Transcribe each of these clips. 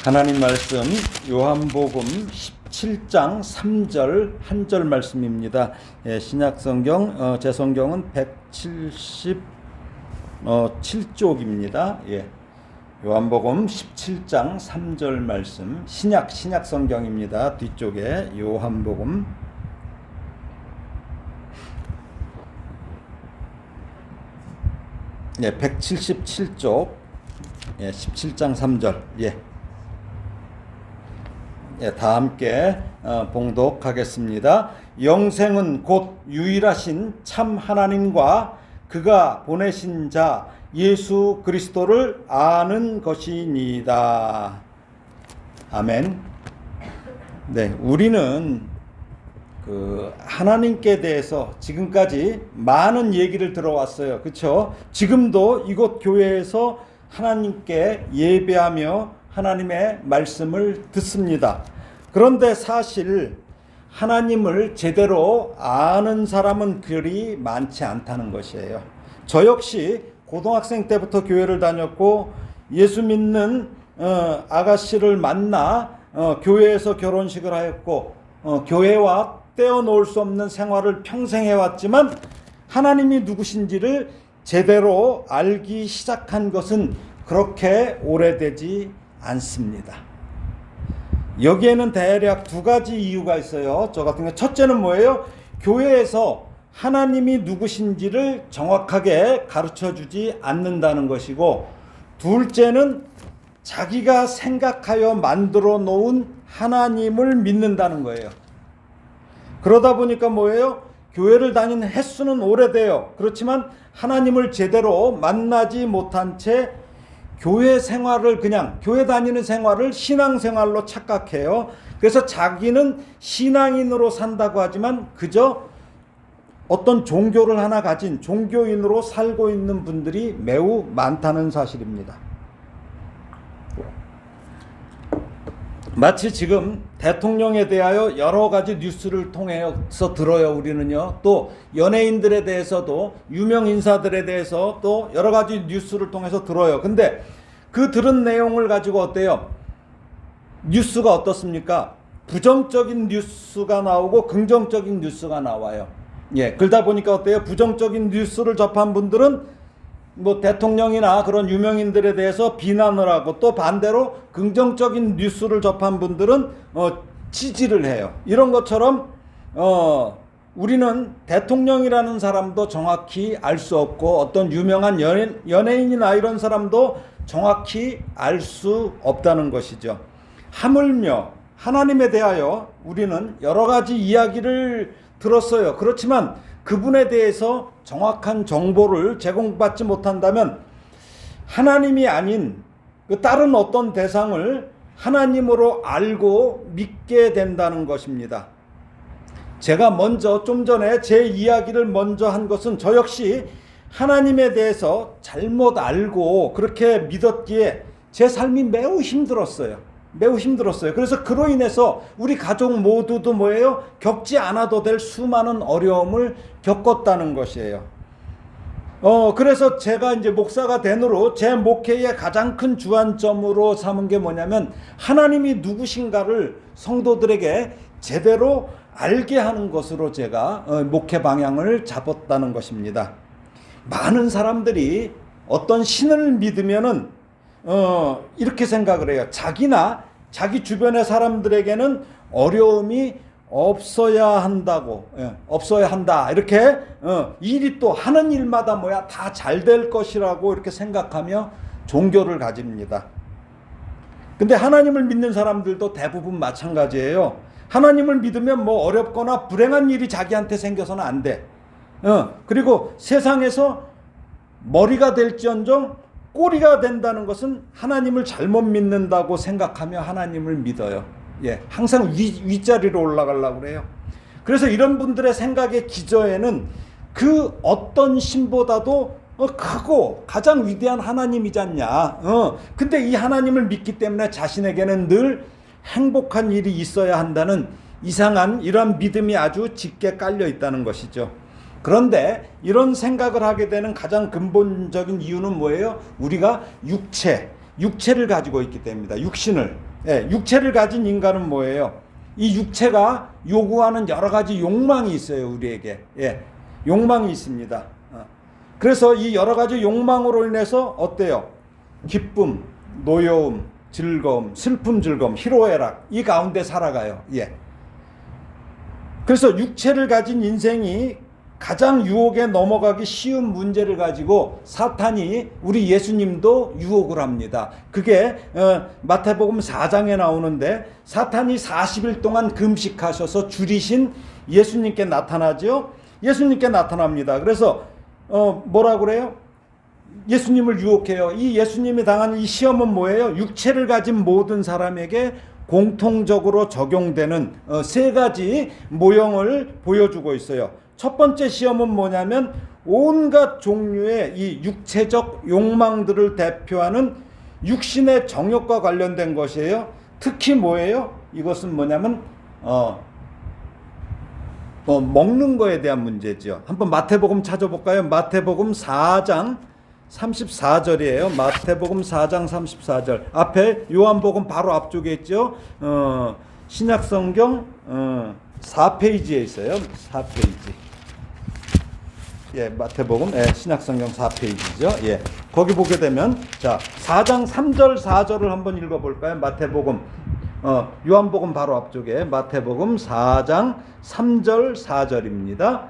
하나님 말씀 요한복음 17장 3절 한 절 말씀입니다. 신약성경 제 성경은 177쪽입니다. 요한복음 17장 3절 말씀 신약성경입니다. 뒤쪽에 요한복음 177쪽 17장 3절 다 함께 봉독하겠습니다. 영생은 곧 유일하신 참 하나님과 그가 보내신 자 예수 그리스도를 아는 것이니이다. 아멘. 우리는 하나님께 대해서 지금까지 많은 얘기를 들어왔어요. 그렇죠? 지금도 이곳 교회에서 하나님께 예배하며 하나님의 말씀을 듣습니다. 그런데 사실 하나님을 제대로 아는 사람은 그리 많지 않다는 것이에요. 저 역시 고등학생 때부터 교회를 다녔고 예수 믿는 아가씨를 만나 교회에서 결혼식을 하였고 교회와 떼어놓을 수 없는 생활을 평생 해왔지만 하나님이 누구신지를 제대로 알기 시작한 것은 그렇게 오래되지 않습니다. 여기에는 대략 두 가지 이유가 있어요. 저 같은 경우 첫째는 뭐예요? 교회에서 하나님이 누구신지를 정확하게 가르쳐주지 않는다는 것이고, 둘째는 자기가 생각하여 만들어 놓은 하나님을 믿는다는 거예요. 그러다 보니까 뭐예요? 교회를 다니는 횟수는 오래돼요. 그렇지만 하나님을 제대로 만나지 못한 채 교회 생활을 그냥 교회 다니는 생활을 신앙생활로 착각해요. 그래서 자기는 신앙인으로 산다고 하지만 그저 어떤 종교를 하나 가진 종교인으로 살고 있는 분들이 매우 많다는 사실입니다. 마치 지금 대통령에 대하여 여러 가지 뉴스를 통해서 들어요. 우리는요. 또 연예인들에 대해서도 유명 인사들에 대해서 또 여러 가지 뉴스를 통해서 들어요. 근데 그 들은 내용을 가지고 어때요? 뉴스가 어떻습니까? 부정적인 뉴스가 나오고 긍정적인 뉴스가 나와요. 그러다 보니까 어때요? 부정적인 뉴스를 접한 분들은 대통령이나 그런 유명인들에 대해서 비난을 하고, 또 반대로 긍정적인 뉴스를 접한 분들은 지지를 해요. 이런 것처럼 우리는 대통령이라는 사람도 정확히 알 수 없고, 어떤 유명한 연예인이나 이런 사람도 정확히 알 수 없다는 것이죠. 하물며 하나님에 대하여 우리는 여러 가지 이야기를 들었어요. 그렇지만 그분에 대해서 정확한 정보를 제공받지 못한다면 하나님이 아닌 다른 어떤 대상을 하나님으로 알고 믿게 된다는 것입니다. 제가 먼저 좀 전에 제 이야기를 먼저 한 것은 저 역시 하나님에 대해서 잘못 알고 그렇게 믿었기에 제 삶이 매우 힘들었어요. 그래서 그로 인해서 우리 가족 모두도 뭐예요? 겪지 않아도 될 수많은 어려움을 겪었다는 것이에요. 그래서 제가 이제 목사가 된 후로 제 목회의 가장 큰 주안점으로 삼은 게 뭐냐면 하나님이 누구신가를 성도들에게 제대로 알게 하는 것으로 제가 목회 방향을 잡았다는 것입니다. 많은 사람들이 어떤 신을 믿으면은 이렇게 생각을 해요. 자기나 자기 주변의 사람들에게는 어려움이 없어야 한다. 이렇게 일이 또 하는 일마다 다 잘 될 것이라고 이렇게 생각하며 종교를 가집니다. 근데 하나님을 믿는 사람들도 대부분 마찬가지예요. 하나님을 믿으면 어렵거나 불행한 일이 자기한테 생겨서는 안 돼. 그리고 세상에서 머리가 될지언정 꼬리가 된다는 것은 하나님을 잘못 믿는다고 생각하며 하나님을 믿어요. 항상 윗자리로 올라가려고 그래요. 그래서 이런 분들의 생각의 기저에는 그 어떤 신보다도 크고 가장 위대한 하나님이지 않냐. 근데 이 하나님을 믿기 때문에 자신에게는 늘 행복한 일이 있어야 한다는 이상한 이런 믿음이 아주 짙게 깔려 있다는 것이죠. 그런데 이런 생각을 하게 되는 가장 근본적인 이유는 뭐예요? 우리가 육체, 육체를 가지고 있기 때문입니다. 육신을. 예, 육체를 가진 인간은 뭐예요? 이 육체가 요구하는 여러 가지 욕망이 있어요, 우리에게. 예, 욕망이 있습니다. 그래서 이 여러 가지 욕망으로 인해서 어때요? 기쁨, 노여움, 즐거움, 슬픔, 즐거움, 희로애락 이 가운데 살아가요. 예. 그래서 육체를 가진 인생이 가장 유혹에 넘어가기 쉬운 문제를 가지고 사탄이 우리 예수님도 유혹을 합니다. 그게 마태복음 4장에 나오는데 사탄이 40일 동안 금식하셔서 줄이신 예수님께 나타나죠. 예수님께 나타납니다. 그래서 뭐라 그래요? 예수님을 유혹해요. 이 예수님이 당한 이 시험은 뭐예요? 육체를 가진 모든 사람에게 공통적으로 적용되는 세 가지 모형을 보여주고 있어요. 첫 번째 시험은 뭐냐면 온갖 종류의 이 육체적 욕망들을 대표하는 육신의 정욕과 관련된 것이에요. 특히 뭐예요? 이것은 뭐냐면 먹는 거에 대한 문제죠. 한번 마태복음 찾아볼까요? 마태복음 4장 34절이에요. 마태복음 4장 34절. 앞에 요한복음 바로 앞쪽에 있죠. 신약성경 4페이지에 있어요. 4페이지. 예, 마태복음 신약성경 4페이지죠. 예. 거기 보게 되면 자, 4장 3절 4절을 한번 읽어 볼까요? 마태복음 요한복음 바로 앞쪽에 마태복음 4장 3절 4절입니다.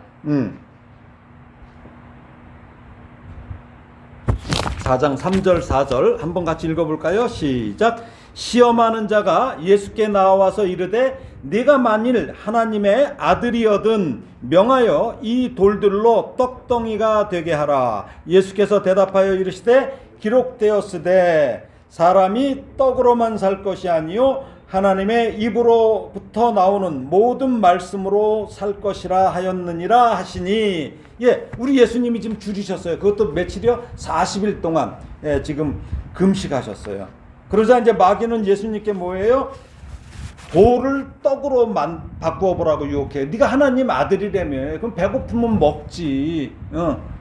4장 3절 4절 한번 같이 읽어볼까요? 시작. 시험하는 자가 예수께 나와서 이르되 네가 만일 하나님의 아들이거든 명하여 이 돌들로 떡덩이가 되게 하라. 예수께서 대답하여 이르시되 기록되었으되 사람이 떡으로만 살 것이 아니요 하나님의 입으로부터 나오는 모든 말씀으로 살 것이라 하였느니라 하시니. 예, 우리 예수님이 지금 줄이셨어요. 그것도 며칠이요? 40일 동안 지금 금식하셨어요. 그러자 이제 마귀는 예수님께 뭐예요? 돌을 떡으로 바꾸어 보라고 유혹해요. 네가 하나님 아들이라며. 그럼 배고프면 먹지.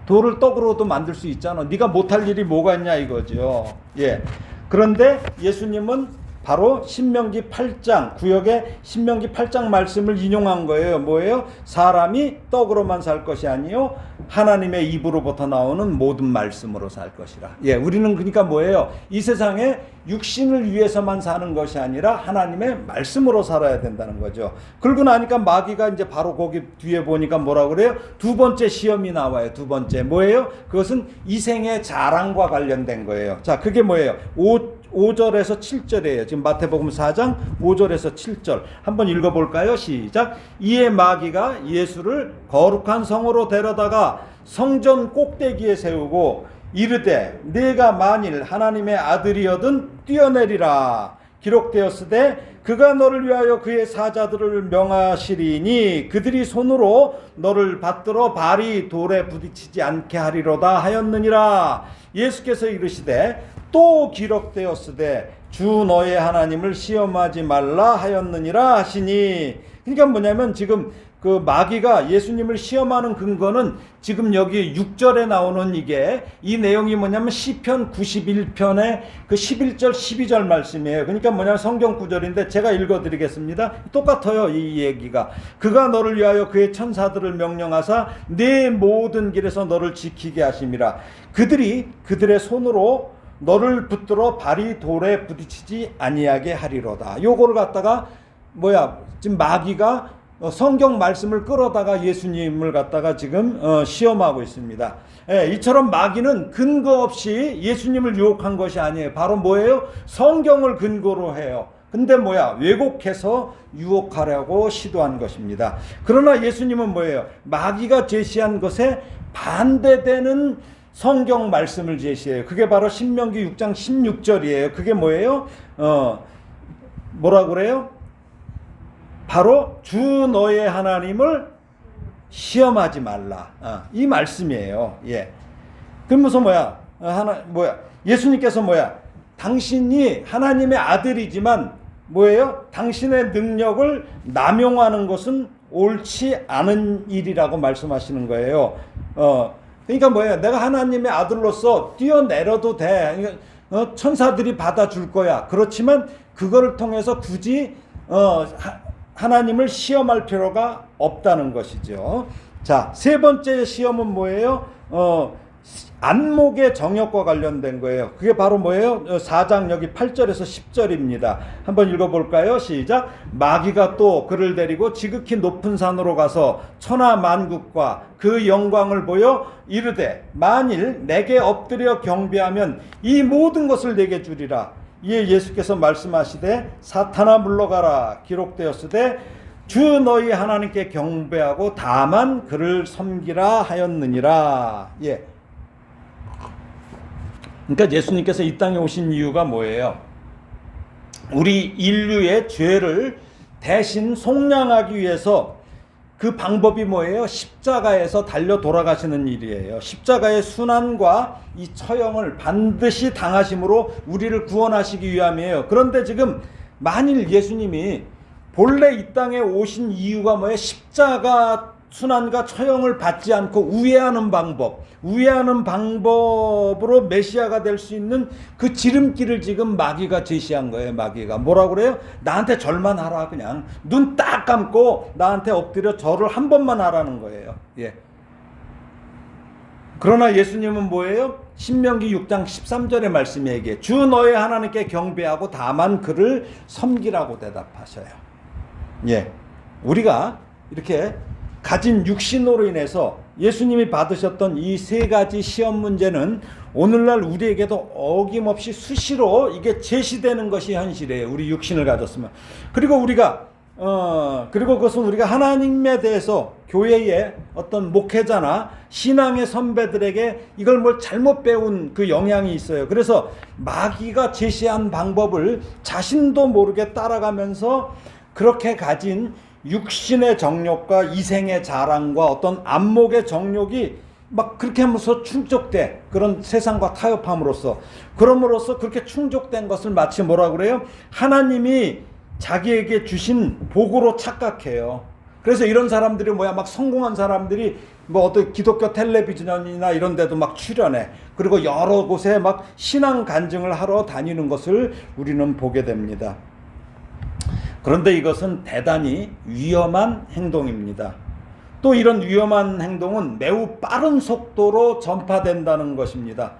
돌을 떡으로도 만들 수 있잖아. 네가 못할 일이 뭐가 있냐 이거죠. 예. 그런데 예수님은 바로 신명기 8장 구역에 신명기 8장 말씀을 인용한 거예요. 뭐예요? 사람이 떡으로만 살 것이 아니요 하나님의 입으로부터 나오는 모든 말씀으로 살 것이라. 예, 우리는 그러니까 뭐예요? 이 세상에 육신을 위해서만 사는 것이 아니라 하나님의 말씀으로 살아야 된다는 거죠. 그러고 나니까 마귀가 이제 바로 거기 뒤에 보니까 뭐라 그래요? 두 번째 시험이 나와요. 두 번째 뭐예요? 그것은 이생의 자랑과 관련된 거예요. 자, 그게 뭐예요? 5절에서 7절이에요. 지금 마태복음 4장 5절에서 7절 한번 읽어볼까요? 시작. 이에 마귀가 예수를 거룩한 성으로 데려다가 성전 꼭대기에 세우고 이르되 네가 만일 하나님의 아들이거든 뛰어내리라. 기록되었으되 그가 너를 위하여 그의 사자들을 명하시리니 그들이 손으로 너를 받들어 발이 돌에 부딪히지 않게 하리로다 하였느니라. 예수께서 이르시되 또 기록되었으되 주 너의 하나님을 시험하지 말라 하였느니라 하시니. 그러니까 뭐냐면 지금 그 마귀가 예수님을 시험하는 근거는 지금 여기 6절에 나오는 이 내용이 뭐냐면 시편 91편의 그 11절 12절 말씀이에요. 그러니까 뭐냐면 성경 구절인데 제가 읽어드리겠습니다. 똑같아요, 이 얘기가. 그가 너를 위하여 그의 천사들을 명령하사 내 모든 길에서 너를 지키게 하심이라. 그들이 그들의 손으로 너를 붙들어 발이 돌에 부딪히지 아니하게 하리로다. 요거를 갖다가 지금 마귀가 성경 말씀을 끌어다가 예수님을 갖다가 지금 시험하고 있습니다. 예, 이처럼 마귀는 근거 없이 예수님을 유혹한 것이 아니에요. 바로 뭐예요? 성경을 근거로 해요. 근데 왜곡해서 유혹하려고 시도한 것입니다. 그러나 예수님은 뭐예요? 마귀가 제시한 것에 반대되는 성경 말씀을 제시해요. 그게 바로 신명기 6장 16절이에요. 그게 뭐예요? 뭐라 그래요? 바로 주 너의 하나님을 시험하지 말라. 이 말씀이에요. 예. 그러면서 예수님께서 당신이 하나님의 아들이지만 당신의 능력을 남용하는 것은 옳지 않은 일이라고 말씀하시는 거예요. 그러니까 내가 하나님의 아들로서 뛰어내려도 돼. 천사들이 받아줄 거야. 그렇지만 그거를 통해서 굳이 하나님을 시험할 필요가 없다는 것이죠. 자, 세 번째 시험은 뭐예요? 안목의 정욕과 관련된 거예요. 그게 바로 뭐예요? 4장 여기 8절에서 10절입니다. 한번 읽어볼까요? 시작. 마귀가 또 그를 데리고 지극히 높은 산으로 가서 천하 만국과 그 영광을 보여 이르되 만일 내게 엎드려 경배하면 이 모든 것을 내게 주리라. 이에 예수께서 말씀하시되 사탄아 물러가라. 기록되었으되 주 너희 하나님께 경배하고 다만 그를 섬기라 하였느니라. 예. 그러니까 예수님께서 이 땅에 오신 이유가 뭐예요? 우리 인류의 죄를 대신 속량하기 위해서 그 방법이 뭐예요? 십자가에서 달려 돌아가시는 일이에요. 십자가의 순환과 이 처형을 반드시 당하심으로 우리를 구원하시기 위함이에요. 그런데 지금 만일 예수님이 본래 이 땅에 오신 이유가 뭐예요? 십자가 순환과 처형을 받지 않고 우회하는 방법으로 메시아가 될 수 있는 그 지름길을 지금 마귀가 제시한 거예요. 마귀가 뭐라고 그래요? 나한테 절만 하라. 그냥 눈 딱 감고 나한테 엎드려 절을 한 번만 하라는 거예요. 예. 그러나 예수님은 뭐예요? 신명기 6장 13절의 말씀에 얘기해 주 너의 하나님께 경배하고 다만 그를 섬기라고 대답하셔요. 예. 우리가 이렇게 가진 육신으로 인해서 예수님이 받으셨던 이 세 가지 시험 문제는 오늘날 우리에게도 어김없이 수시로 이게 제시되는 것이 현실이에요. 우리 육신을 가졌으면. 그리고 그리고 그것은 우리가 하나님에 대해서 교회의 어떤 목회자나 신앙의 선배들에게 이걸 뭘 잘못 배운 그 영향이 있어요. 그래서 마귀가 제시한 방법을 자신도 모르게 따라가면서 그렇게 가진 육신의 정욕과 이생의 자랑과 어떤 안목의 정욕이 막 그렇게 하면서 충족돼. 그런 세상과 타협함으로써. 그럼으로써 그렇게 충족된 것을 마치 뭐라고 그래요? 하나님이 자기에게 주신 복으로 착각해요. 그래서 이런 사람들이 막 성공한 사람들이 어떤 기독교 텔레비전이나 이런 데도 막 출연해. 그리고 여러 곳에 막 신앙 간증을 하러 다니는 것을 우리는 보게 됩니다. 그런데 이것은 대단히 위험한 행동입니다. 또 이런 위험한 행동은 매우 빠른 속도로 전파된다는 것입니다.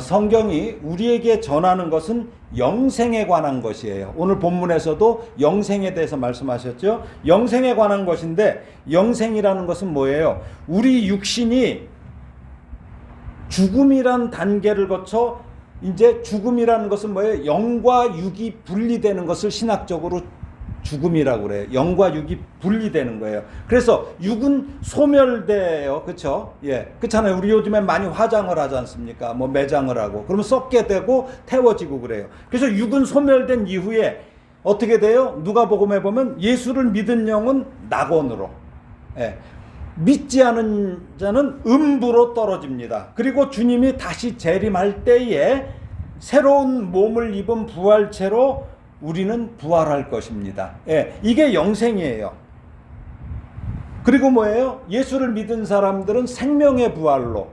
성경이 우리에게 전하는 것은 영생에 관한 것이에요. 오늘 본문에서도 영생에 대해서 말씀하셨죠. 영생에 관한 것인데 영생이라는 것은 뭐예요? 우리 육신이 죽음이란 단계를 거쳐 이제 죽음이라는 것은 뭐예요? 영과 육이 분리되는 것을 신학적으로 죽음이라고 그래요. 영과 육이 분리되는 거예요. 그래서 육은 소멸돼요. 그렇죠? 예. 그렇잖아요. 우리 요즘에 많이 화장을 하지 않습니까? 매장을 하고. 그러면 썩게 되고 태워지고 그래요. 그래서 육은 소멸된 이후에 어떻게 돼요? 누가복음에 보면 예수를 믿은 영은 낙원으로. 예. 믿지 않은 자는 음부로 떨어집니다. 그리고 주님이 다시 재림할 때에 새로운 몸을 입은 부활체로 우리는 부활할 것입니다. 예, 이게 영생이에요. 그리고 뭐예요? 예수를 믿은 사람들은 생명의 부활로,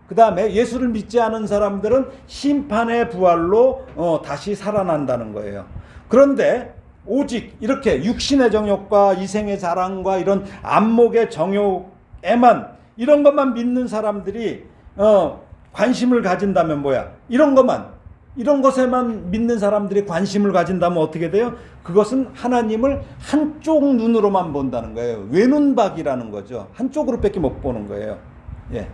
그 다음에 예수를 믿지 않은 사람들은 심판의 부활로 다시 살아난다는 거예요. 그런데 오직 이렇게 육신의 정욕과 이생의 자랑과 이런 안목의 정욕에만 이런 것만 믿는 사람들이 관심을 가진다면 뭐야? 이런 것에만 믿는 사람들이 관심을 가진다면 어떻게 돼요? 그것은 하나님을 한쪽 눈으로만 본다는 거예요. 외눈박이라는 거죠. 한쪽으로밖에 못 보는 거예요. 예.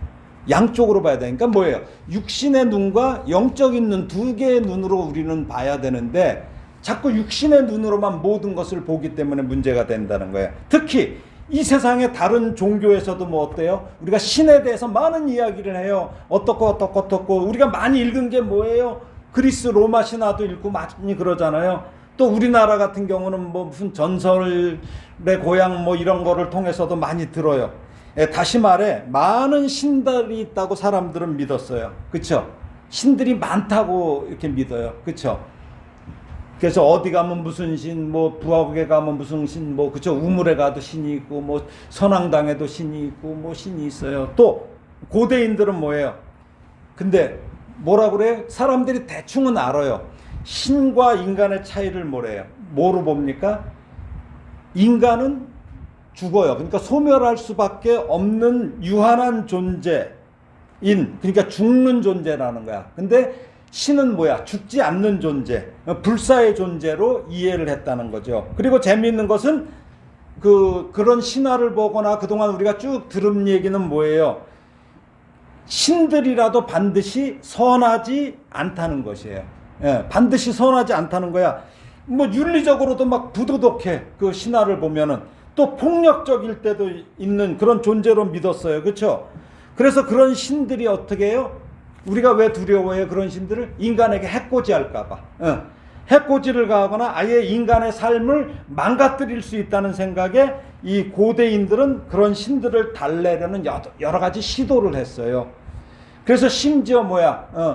양쪽으로 봐야 되니까 뭐예요? 육신의 눈과 영적인 눈 두 개의 눈으로 우리는 봐야 되는데 자꾸 육신의 눈으로만 모든 것을 보기 때문에 문제가 된다는 거예요. 특히 이 세상의 다른 종교에서도 어때요? 우리가 신에 대해서 많은 이야기를 해요. 어떻고 우리가 많이 읽은 게 뭐예요? 그리스 로마 신화도 읽고 많이 그러잖아요. 또 우리나라 같은 경우는 무슨 전설의 고향 이런 거를 통해서도 많이 들어요. 예, 다시 말해 많은 신들이 있다고 사람들은 믿었어요. 그렇죠? 신들이 많다고 이렇게 믿어요. 그렇죠? 그래서 어디 가면 무슨 신, 부하국에 가면 무슨 신, 그쵸? 우물에 가도 신이 있고, 선앙당에도 신이 있고, 신이 있어요. 또, 고대인들은 뭐예요? 근데 뭐라 그래요? 사람들이 대충은 알아요. 신과 인간의 차이를 뭐로 봅니까? 인간은 죽어요. 그러니까 소멸할 수밖에 없는 유한한 존재인, 그러니까 죽는 존재라는 거야. 근데 신은 뭐야? 죽지 않는 존재, 불사의 존재로 이해를 했다는 거죠. 그리고 재미있는 것은 그런 신화를 보거나 그동안 우리가 쭉 들은 얘기는 뭐예요? 신들이라도 반드시 선하지 않다는 것이에요. 예, 반드시 선하지 않다는 거야. 뭐 윤리적으로도 막 부도덕해. 그 신화를 보면은 또 폭력적일 때도 있는 그런 존재로 믿었어요. 그렇죠? 그래서 그런 신들이 어떻게 해요? 우리가 왜 두려워해요? 그런 신들을? 인간에게 해코지할까 봐. 해코지를 가거나 아예 인간의 삶을 망가뜨릴 수 있다는 생각에 이 고대인들은 그런 신들을 달래려는 여러 가지 시도를 했어요. 그래서 심지어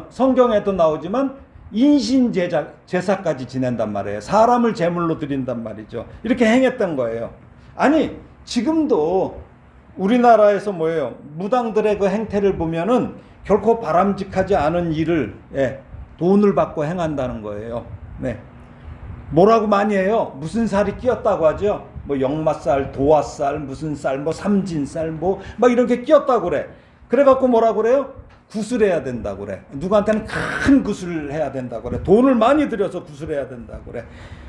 성경에도 나오지만 인신제사까지 지낸단 말이에요. 사람을 제물로 드린단 말이죠. 이렇게 행했던 거예요. 아니 지금도 우리나라에서 무당들의 그 행태를 보면은 결코 바람직하지 않은 일을 돈을 받고 행한다는 거예요. 네. 뭐라고 많이 해요? 무슨 살이 끼었다고 하죠? 역마살, 도화살, 무슨 살, 삼진살, 막 이렇게 끼었다고 그래. 그래갖고 뭐라고 그래요? 구슬해야 된다고 그래. 누구한테는 큰 구슬을 해야 된다고 그래. 돈을 많이 들여서 구슬해야 된다고 그래.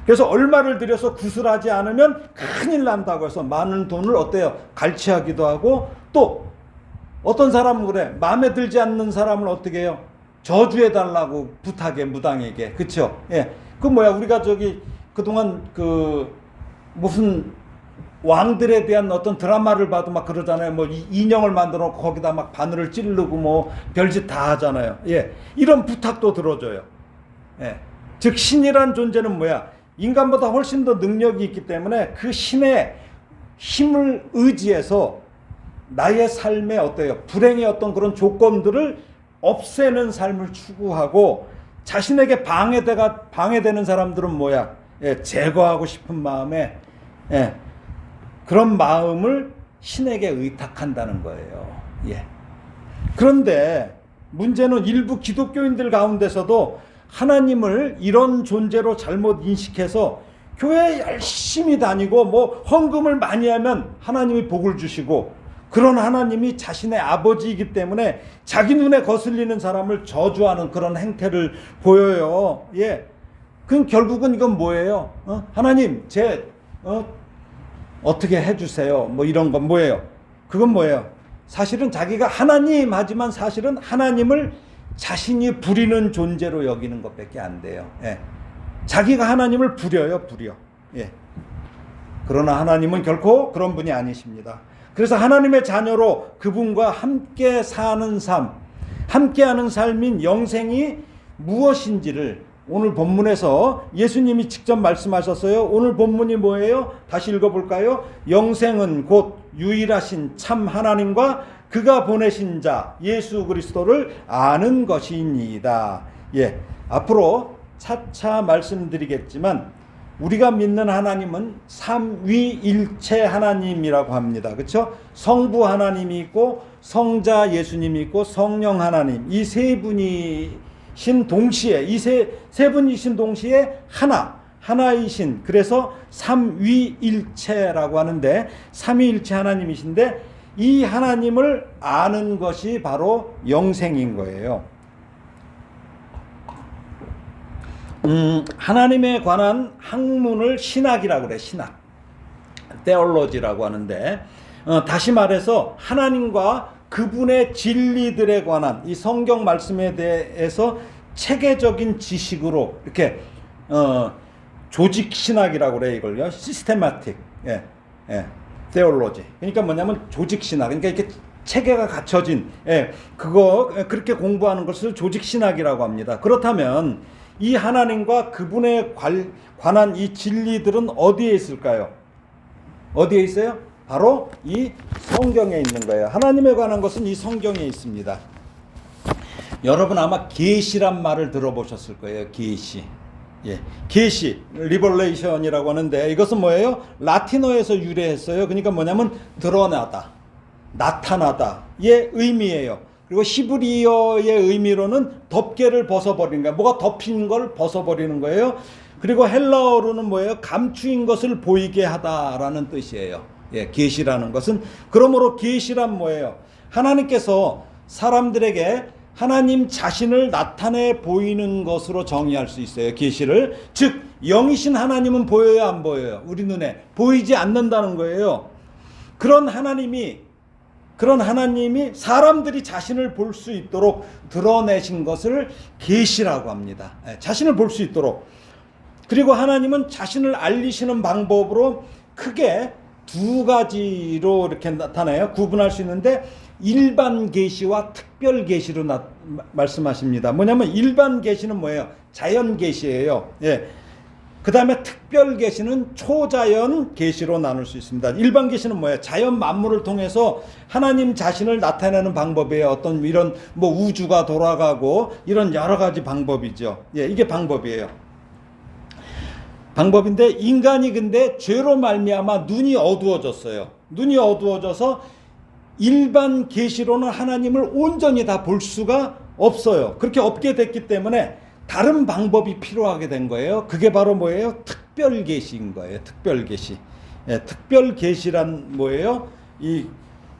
그래서 얼마를 들여서 구슬하지 않으면 큰일 난다고 해서 많은 돈을 갈취하기도 하고, 또 어떤 사람은 그래. 마음에 들지 않는 사람을 어떻게 해요? 저주해달라고 부탁해, 무당에게. 그쵸? 예. 우리가 그동안 무슨 왕들에 대한 어떤 드라마를 봐도 막 그러잖아요. 인형을 만들어 놓고 거기다 막 바늘을 찌르고 별짓 다 하잖아요. 예. 이런 부탁도 들어줘요. 예. 즉, 신이란 존재는 인간보다 훨씬 더 능력이 있기 때문에 그 신의 힘을 의지해서 나의 삶에 불행의 어떤 그런 조건들을 없애는 삶을 추구하고, 자신에게 방해되는 사람들은 제거하고 싶은 마음에, 그런 마음을 신에게 의탁한다는 거예요. 예. 그런데 문제는 일부 기독교인들 가운데서도 하나님을 이런 존재로 잘못 인식해서 교회에 열심히 다니고 헌금을 많이 하면 하나님이 복을 주시고, 그런 하나님이 자신의 아버지이기 때문에 자기 눈에 거슬리는 사람을 저주하는 그런 행태를 보여요. 예. 그럼 결국은 이건 뭐예요? 하나님, 어떻게 해주세요. 이런 건 뭐예요? 그건 뭐예요? 사실은 자기가 하나님 하지만 사실은 하나님을 자신이 부리는 존재로 여기는 것밖에 안 돼요. 예. 자기가 하나님을 부려. 예. 그러나 하나님은 결코 그런 분이 아니십니다. 그래서 하나님의 자녀로 그분과 함께 사는 삶, 함께하는 삶인 영생이 무엇인지를 오늘 본문에서 예수님이 직접 말씀하셨어요. 오늘 본문이 뭐예요? 다시 읽어볼까요? 영생은 곧 유일하신 참 하나님과 그가 보내신 자 예수 그리스도를 아는 것이니이다. 예, 앞으로 차차 말씀드리겠지만 우리가 믿는 하나님은 삼위일체 하나님이라고 합니다. 그렇죠? 성부 하나님이 있고 성자 예수님이 있고 성령 하나님, 이 세 분이신 동시에, 이 세 분이신 동시에 하나이신, 그래서 삼위일체라고 하는데 삼위일체 하나님이신데, 이 하나님을 아는 것이 바로 영생인 거예요. 하나님에 관한 학문을 신학이라고 그래. 신학, theology라고 하는데, 다시 말해서 하나님과 그분의 진리들에 관한 이 성경 말씀에 대해서 체계적인 지식으로 이렇게 조직 신학이라고 그래. 이걸요, 시스테마틱, theology. 그러니까 뭐냐면 조직 신학. 그러니까 이렇게 체계가 갖춰진, 그렇게 공부하는 것을 조직 신학이라고 합니다. 그렇다면 이 하나님과 그분에 관한 이 진리들은 어디에 있을까요? 어디에 있어요? 바로 이 성경에 있는 거예요. 하나님에 관한 것은 이 성경에 있습니다. 여러분 아마 계시란 말을 들어보셨을 거예요. 계시. 예. 계시, 리벌레이션이라고 하는데, 이것은 뭐예요? 라틴어에서 유래했어요. 그러니까 뭐냐면 드러나다, 나타나다의 의미예요. 그리고 히브리어의 의미로는 덮개를 벗어버리는 거예요. 뭐가 덮인 걸 벗어버리는 거예요. 그리고 헬라어로는 뭐예요? 감추인 것을 보이게 하다라는 뜻이에요. 예, 계시라는 것은. 그러므로 계시란 뭐예요? 하나님께서 사람들에게 하나님 자신을 나타내 보이는 것으로 정의할 수 있어요. 계시를. 즉 영이신 하나님은 보여요, 안 보여요? 우리 눈에 보이지 않는다는 거예요. 그런 하나님이 사람들이 자신을 볼 수 있도록 드러내신 것을 계시라고 합니다. 자신을 볼 수 있도록. 그리고 하나님은 자신을 알리시는 방법으로 크게 두 가지로 이렇게 나타나요. 구분할 수 있는데 일반 계시와 특별 계시로 말씀하십니다. 뭐냐면 일반 계시는 뭐예요? 자연 계시예요. 예. 그 다음에 특별 계시는 초자연 계시로 나눌 수 있습니다. 일반 계시는 뭐예요? 자연 만물을 통해서 하나님 자신을 나타내는 방법이에요. 어떤 이런 뭐 우주가 돌아가고 이런 여러 가지 방법이죠. 예, 이게 방법이에요. 방법인데 인간이 근데 죄로 말미암아 눈이 어두워졌어요. 눈이 어두워져서 일반 계시로는 하나님을 온전히 다 볼 수가 없어요. 그렇게 없게 됐기 때문에 다른 방법이 필요하게 된 거예요. 그게 바로 뭐예요? 특별 계시인 거예요. 특별 계시. 예, 특별 계시란 뭐예요? 이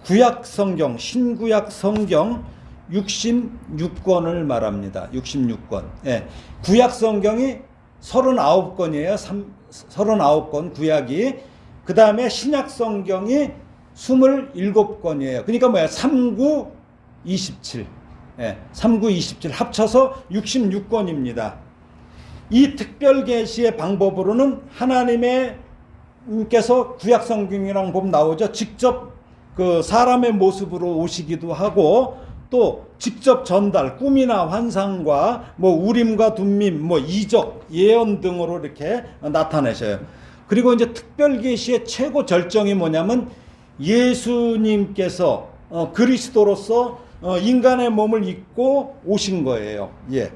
구약 성경, 신구약 성경 66권을 말합니다. 66권. 예, 구약 성경이 39권이에요. 39권 구약이. 그 다음에 신약 성경이 27권이에요. 그러니까 뭐야? 39, 27. 예, 39, 27 합쳐서 66권입니다. 이 특별 계시의 방법으로는 하나님께서 구약 성경이랑 보면 나오죠. 직접 그 사람의 모습으로 오시기도 하고 또 직접 전달, 꿈이나 환상과 뭐 우림과 둠밈, 뭐 이적, 예언 등으로 이렇게 나타내셔요. 그리고 이제 특별 계시의 최고 절정이 뭐냐면 예수님께서 그리스도로서 인간의 몸을 입고 오신 거예요. 예,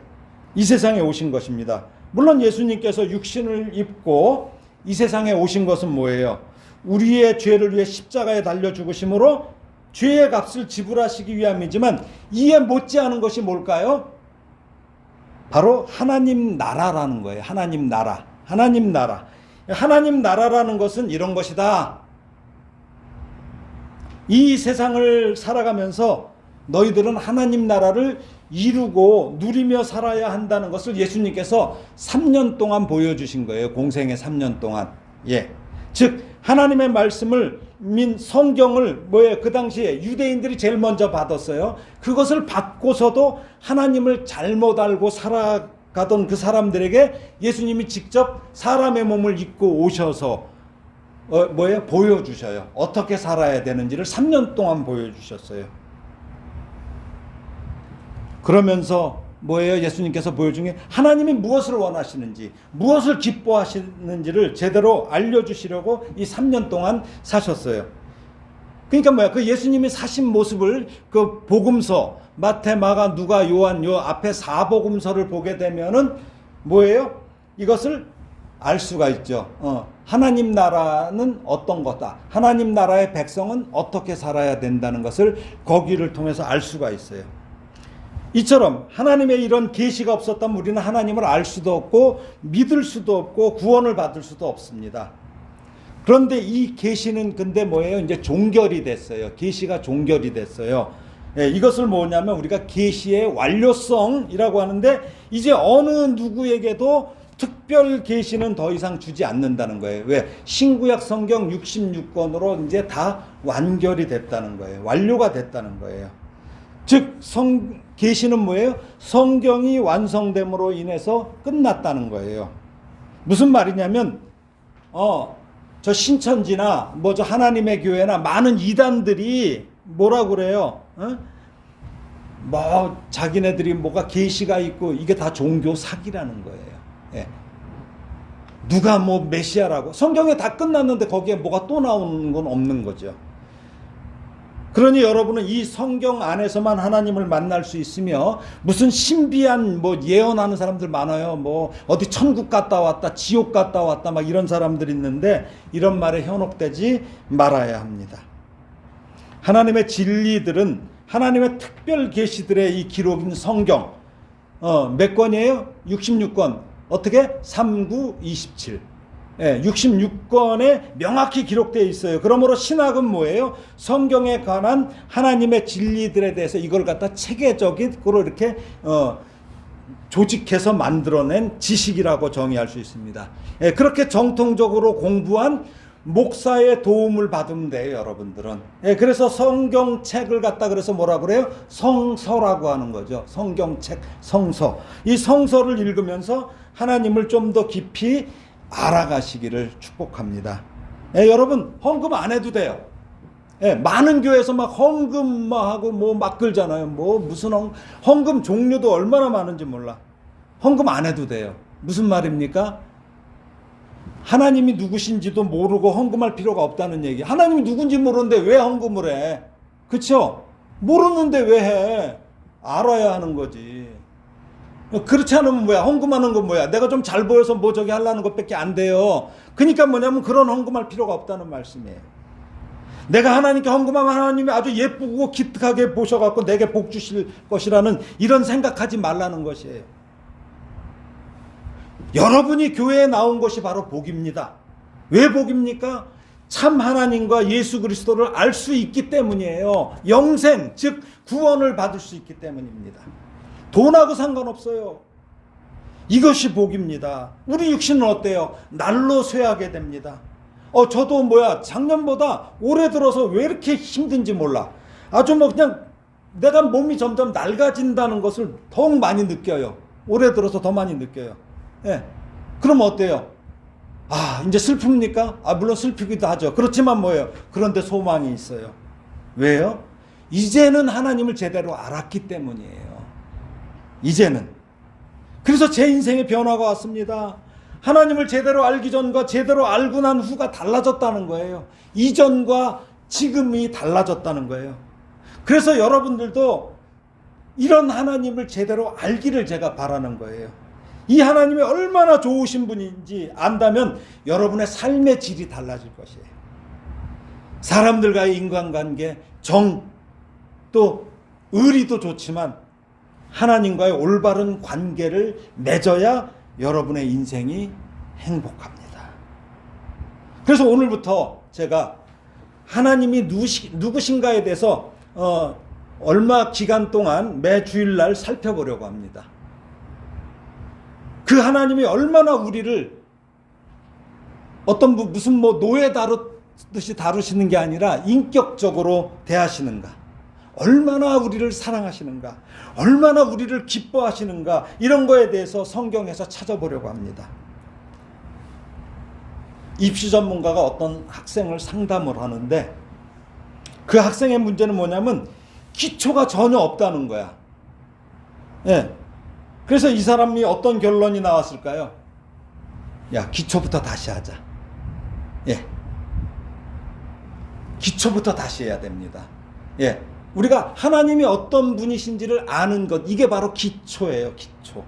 이 세상에 오신 것입니다. 물론 예수님께서 육신을 입고 이 세상에 오신 것은 뭐예요? 우리의 죄를 위해 십자가에 달려 죽으심으로 죄의 값을 지불하시기 위함이지만 이에 못지않은 것이 뭘까요? 바로 하나님 나라라는 거예요. 하나님 나라. 하나님 나라. 하나님 나라라는 것은 이런 것이다. 이 세상을 살아가면서 너희들은 하나님 나라를 이루고 누리며 살아야 한다는 것을 예수님께서 3년 동안 보여주신 거예요. 공생의 3년 동안. 예. 즉 하나님의 말씀을 성경을 뭐예요? 그 당시에 유대인들이 제일 먼저 받았어요. 그것을 받고서도 하나님을 잘못 알고 살아가던 그 사람들에게 예수님이 직접 사람의 몸을 입고 오셔서 뭐예요? 보여주셔요. 어떻게 살아야 되는지를 3년 동안 보여주셨어요. 그러면서 뭐예요? 예수님께서 보여준 게 하나님이 무엇을 원하시는지, 무엇을 기뻐하시는지를 제대로 알려주시려고 이 3년 동안 사셨어요. 그러니까 뭐야? 그 예수님이 사신 모습을 그 복음서, 마태, 마가, 누가, 요한 요 앞에 4복음서를 보게 되면은 뭐예요? 이것을 알 수가 있죠. 하나님 나라는 어떤 거다. 하나님 나라의 백성은 어떻게 살아야 된다는 것을 거기를 통해서 알 수가 있어요. 이처럼 하나님의 이런 계시가 없었다면 우리는 하나님을 알 수도 없고 믿을 수도 없고 구원을 받을 수도 없습니다. 그런데 이 계시는 근데 뭐예요? 이제 종결이 됐어요. 계시가 종결이 됐어요. 예, 이것을 뭐냐면 우리가 계시의 완료성이라고 하는데 이제 어느 누구에게도 특별 계시는 더 이상 주지 않는다는 거예요. 왜? 신구약 성경 66권으로 이제 다 완결이 됐다는 거예요. 완료가 됐다는 거예요. 즉 계시는 뭐예요? 성경이 완성됨으로 인해서 끝났다는 거예요. 무슨 말이냐면 저 신천지나 뭐 저 하나님의 교회나 많은 이단들이 뭐라고 그래요? 뭐 자기네들이 뭐가 계시가 있고 이게 다 종교 사기라는 거예요. 예. 누가 뭐 메시아라고 성경에 다 끝났는데 거기에 뭐가 또 나오는 건 없는 거죠. 그러니 여러분은 이 성경 안에서만 하나님을 만날 수 있으며 무슨 신비한 뭐 예언하는 사람들 많아요. 뭐 어디 천국 갔다 왔다, 지옥 갔다 왔다 막 이런 사람들이 있는데 이런 말에 현혹되지 말아야 합니다. 하나님의 진리들은 하나님의 특별 계시들의 이 기록인 성경 몇 권이에요? 66권. 어떻게? 3, 9, 27. 66권에 명확히 기록되어 있어요. 그러므로 신학은 뭐예요? 성경에 관한 하나님의 진리들에 대해서 이걸 갖다 체계적으로 이렇게 조직해서 만들어낸 지식이라고 정의할 수 있습니다. 그렇게 정통적으로 공부한 목사의 도움을 받으면 돼요, 여러분들은. 그래서 성경책을 갖다 그래서 뭐라 그래요? 성서라고 하는 거죠. 성경책, 성서. 이 성서를 읽으면서 하나님을 좀 더 깊이 알아가시기를 축복합니다. 여러분, 헌금 안 해도 돼요. 많은 교회에서 막 헌금 하고 뭐 막 끌잖아요. 뭐 무슨 헌금 종류도 얼마나 많은지 몰라. 헌금 안 해도 돼요. 무슨 말입니까? 하나님이 누구신지도 모르고 헌금할 필요가 없다는 얘기. 하나님이 누군지 모르는데 왜 헌금을 해? 그쵸? 모르는데 왜 해? 알아야 하는 거지. 그렇지 않으면 뭐야? 헌금하는 건 뭐야? 내가 좀 잘 보여서 뭐 저기 하려는 것밖에 안 돼요. 그러니까 뭐냐면 그런 헌금할 필요가 없다는 말씀이에요. 내가 하나님께 헌금하면 하나님이 아주 예쁘고 기특하게 보셔갖고 내게 복 주실 것이라는 이런 생각하지 말라는 것이에요. 여러분이 교회에 나온 것이 바로 복입니다. 왜 복입니까? 참 하나님과 예수 그리스도를 알 수 있기 때문이에요. 영생, 즉 구원을 받을 수 있기 때문입니다. 돈하고 상관없어요. 이것이 복입니다. 우리 육신은 어때요? 날로 쇠하게 됩니다. 저도 작년보다 올해 들어서 왜 이렇게 힘든지 몰라. 아주 그냥 내가 몸이 점점 낡아진다는 것을 더욱 많이 느껴요. 올해 들어서 더 많이 느껴요. 그럼 어때요? 이제 슬픕니까? 물론 슬프기도 하죠. 그렇지만 뭐예요? 그런데 소망이 있어요. 왜요? 이제는 하나님을 제대로 알았기 때문이에요. 이제는. 그래서 제 인생에 변화가 왔습니다. 하나님을 제대로 알기 전과 제대로 알고 난 후가 달라졌다는 거예요. 이전과 지금이 달라졌다는 거예요. 그래서 여러분들도 이런 하나님을 제대로 알기를 제가 바라는 거예요. 이 하나님이 얼마나 좋으신 분인지 안다면 여러분의 삶의 질이 달라질 것이에요. 사람들과의 인간관계, 정, 또 의리도 좋지만 하나님과의 올바른 관계를 맺어야 여러분의 인생이 행복합니다. 그래서 오늘부터 제가 하나님이 누구신가에 대해서 얼마 기간 동안 매 주일날 살펴보려고 합니다. 그 하나님이 얼마나 우리를 무슨 노예 다루듯이 다루시는 게 아니라 인격적으로 대하시는가, 얼마나 우리를 사랑하시는가, 얼마나 우리를 기뻐하시는가, 이런 거에 대해서 성경에서 찾아보려고 합니다. 입시 전문가가 어떤 학생을 상담을 하는데 그 학생의 문제는 뭐냐면 기초가 전혀 없다는 거야. 그래서 이 사람이 어떤 결론이 나왔을까요? 야, 기초부터 다시 하자. 기초부터 다시 해야 됩니다. 우리가 하나님이 어떤 분이신지를 아는 것, 이게 바로 기초예요. 기초.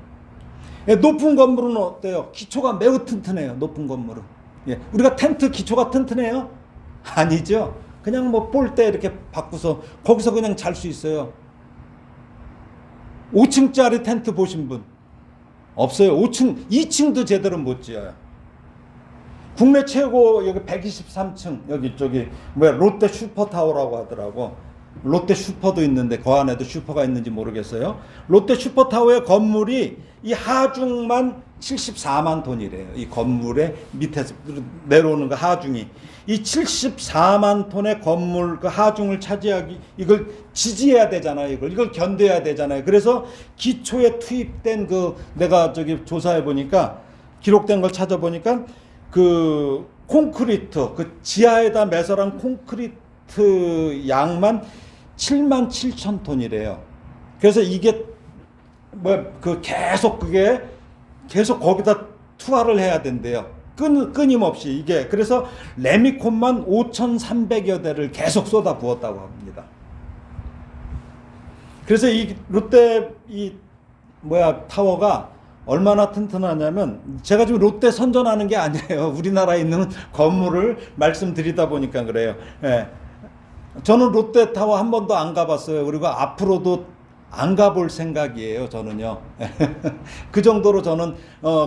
높은 건물은 어때요? 기초가 매우 튼튼해요. 높은 건물은. 우리가 텐트 기초가 튼튼해요? 아니죠. 그냥 볼때 이렇게 바꾸서 거기서 그냥 잘 수 있어요. 5층짜리 텐트 보신 분 없어요. 2층도 제대로 못 지어요. 국내 최고 여기 123층 여기 롯데 슈퍼타워라고 하더라고. 롯데 슈퍼도 있는데 그 안에도 슈퍼가 있는지 모르겠어요. 롯데 슈퍼타워의 건물이 이 하중만 74만 톤이래요. 이 건물의 밑에서 내려오는 그 하중이. 이 74만 톤의 건물 그 하중을 차지하기, 이걸 지지해야 되잖아요. 이걸 견뎌야 되잖아요. 그래서 기초에 투입된 내가 조사해 보니까, 기록된 걸 찾아보니까 그 콘크리트, 그 지하에다 매설한 콘크리트 양만 7만 7천 톤이래요. 그래서 이게 계속 거기다 투하를 해야 된대요. 끊임없이 이게. 그래서 레미콘만 5,300여 대를 계속 쏟아 부었다고 합니다. 그래서 이 롯데 타워가 얼마나 튼튼하냐면, 제가 지금 롯데 선전하는 게 아니에요. 우리나라에 있는 건물을 말씀드리다 보니까 그래요. 저는 롯데타워 한 번도 안 가봤어요. 그리고 앞으로도 안 가볼 생각이에요, 저는요. 그 정도로 저는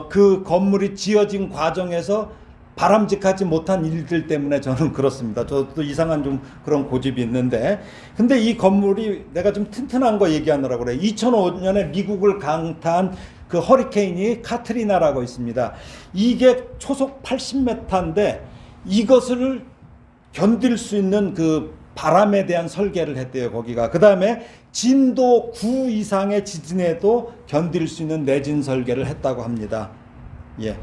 그 건물이 지어진 과정에서 바람직하지 못한 일들 때문에 저는 그렇습니다. 저도 이상한 좀 그런 고집이 있는데, 근데 이 건물이 내가 좀 튼튼한 거 얘기하느라고 그래. 2005년에 미국을 강타한 그 허리케인이 카트리나라고 있습니다. 이게 초속 80m인데 이것을 견딜 수 있는 그 바람에 대한 설계를 했대요, 거기가. 그 다음에 진도 9 이상의 지진에도 견딜 수 있는 내진 설계를 했다고 합니다. 예.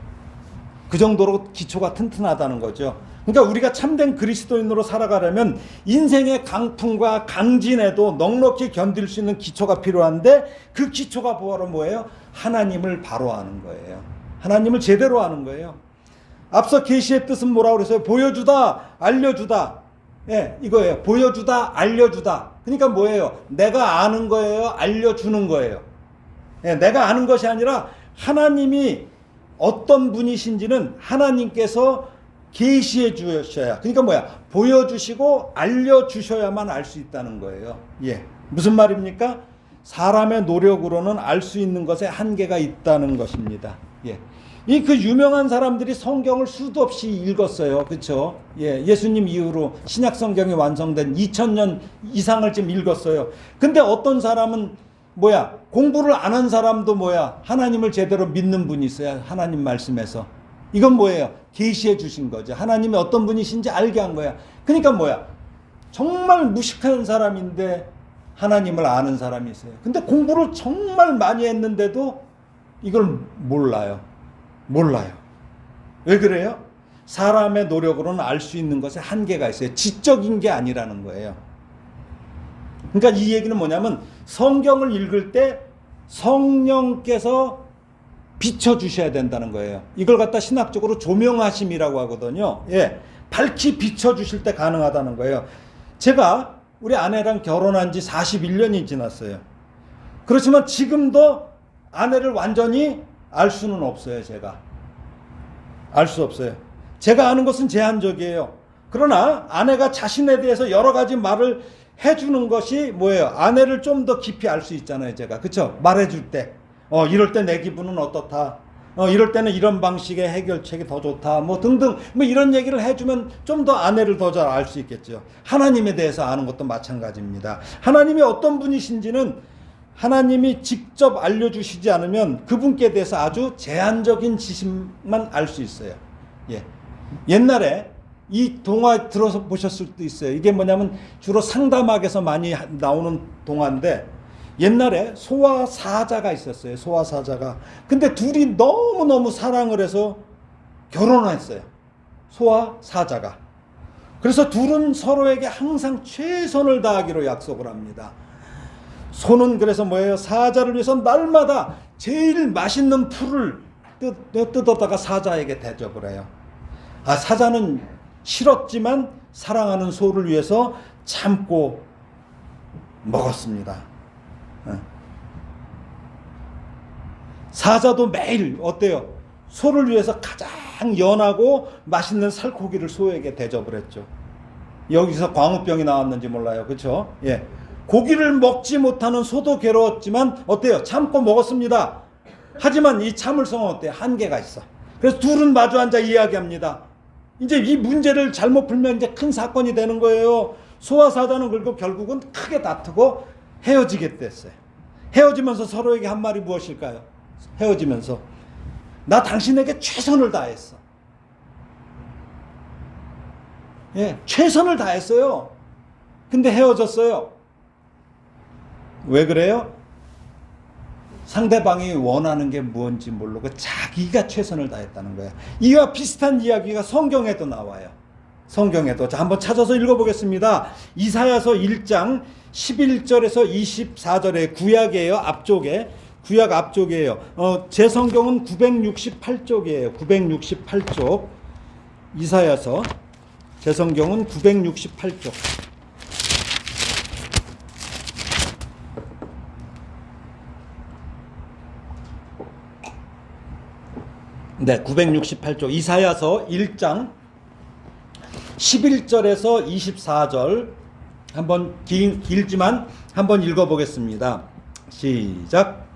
그 정도로 기초가 튼튼하다는 거죠. 그러니까 우리가 참된 그리스도인으로 살아가려면 인생의 강풍과 강진에도 넉넉히 견딜 수 있는 기초가 필요한데, 그 기초가 바로 뭐예요? 하나님을 바로 아는 거예요. 하나님을 제대로 아는 거예요. 앞서 계시의 뜻은 뭐라고 그랬어요? 보여주다, 알려주다. 예, 이거예요. 보여주다, 알려주다. 그러니까 뭐예요? 내가 아는 거예요? 알려주는 거예요? 예, 내가 아는 것이 아니라 하나님이 어떤 분이신지는 하나님께서 계시해 주셔야, 그러니까 뭐야? 보여주시고 알려주셔야만 알 수 있다는 거예요. 예. 무슨 말입니까? 사람의 노력으로는 알 수 있는 것에 한계가 있다는 것입니다. 예. 그 유명한 사람들이 성경을 수도 없이 읽었어요. 그렇죠? 예. 예수님 이후로 신약 성경이 완성된 2000년 이상을 지금 읽었어요. 근데 어떤 사람은 뭐야? 공부를 안 한 사람도 뭐야? 하나님을 제대로 믿는 분이 있어요. 하나님 말씀에서. 이건 뭐예요? 계시해 주신 거죠. 하나님이 어떤 분이신지 알게 한 거야. 그러니까 뭐야? 정말 무식한 사람인데 하나님을 아는 사람이 있어요. 근데 공부를 정말 많이 했는데도 이걸 몰라요. 왜 그래요? 사람의 노력으로는 알 수 있는 것에 한계가 있어요. 지적인 게 아니라는 거예요. 그러니까 이 얘기는 뭐냐면, 성경을 읽을 때 성령께서 비춰주셔야 된다는 거예요. 이걸 갖다 신학적으로 조명하심이라고 하거든요. 예, 밝히 비춰주실 때 가능하다는 거예요. 제가 우리 아내랑 결혼한 지 41년이 지났어요. 그렇지만 지금도 아내를 완전히 알 수는 없어요. 제가 알 수 없어요. 제가 아는 것은 제한적이에요. 그러나 아내가 자신에 대해서 여러 가지 말을 해주는 것이 뭐예요? 아내를 좀 더 깊이 알 수 있잖아요. 제가, 그쵸? 말해줄 때 이럴 때 내 기분은 어떻다, 이럴 때는 이런 방식의 해결책이 더 좋다, 뭐 등등, 뭐 이런 얘기를 해주면 좀 더 아내를 더 잘 알 수 있겠죠. 하나님에 대해서 아는 것도 마찬가지입니다. 하나님이 어떤 분이신지는 하나님이 직접 알려주시지 않으면 그분께 대해서 아주 제한적인 지식만 알 수 있어요. 예. 옛날에 이 동화 들어서 보셨을 수도 있어요. 이게 뭐냐면 주로 상담학에서 많이 나오는 동화인데, 옛날에 소와 사자가 있었어요. 소와 사자가. 근데 둘이 너무너무 사랑을 해서 결혼을 했어요. 소와 사자가. 그래서 둘은 서로에게 항상 최선을 다하기로 약속을 합니다. 소는 그래서 뭐예요? 사자를 위해서 날마다 제일 맛있는 풀을 뜯어다가 사자에게 대접을 해요. 사자는 싫었지만 사랑하는 소를 위해서 참고 먹었습니다. 사자도 매일 어때요? 소를 위해서 가장 연하고 맛있는 살코기를 소에게 대접을 했죠. 여기서 광우병이 나왔는지 몰라요. 그렇죠? 예. 고기를 먹지 못하는 소도 괴로웠지만 어때요? 참고 먹었습니다. 하지만 이 참을성은 어때요? 한계가 있어. 그래서 둘은 마주 앉아 이야기합니다. 이제 이 문제를 잘못 풀면 이제 큰 사건이 되는 거예요. 소와 사자는 그리고 결국은 크게 다투고 헤어지게 됐어요. 헤어지면서 서로에게 한 말이 무엇일까요? 헤어지면서, 나 당신에게 최선을 다했어. 예, 최선을 다했어요. 근데 헤어졌어요. 왜 그래요? 상대방이 원하는 게 뭔지 모르고 자기가 최선을 다했다는 거예요. 이와 비슷한 이야기가 성경에도 나와요. 성경에도. 자, 한번 찾아서 읽어보겠습니다. 이사야서 1장 11절에서 24절에 구약이에요. 앞쪽에. 구약 앞쪽이에요. 제 성경은 968쪽이에요. 968쪽. 이사야서. 제 성경은 968쪽. 네, 968쪽. 이사야서 1장 11절에서 24절 한번 길지만 한번 읽어보겠습니다. 시작.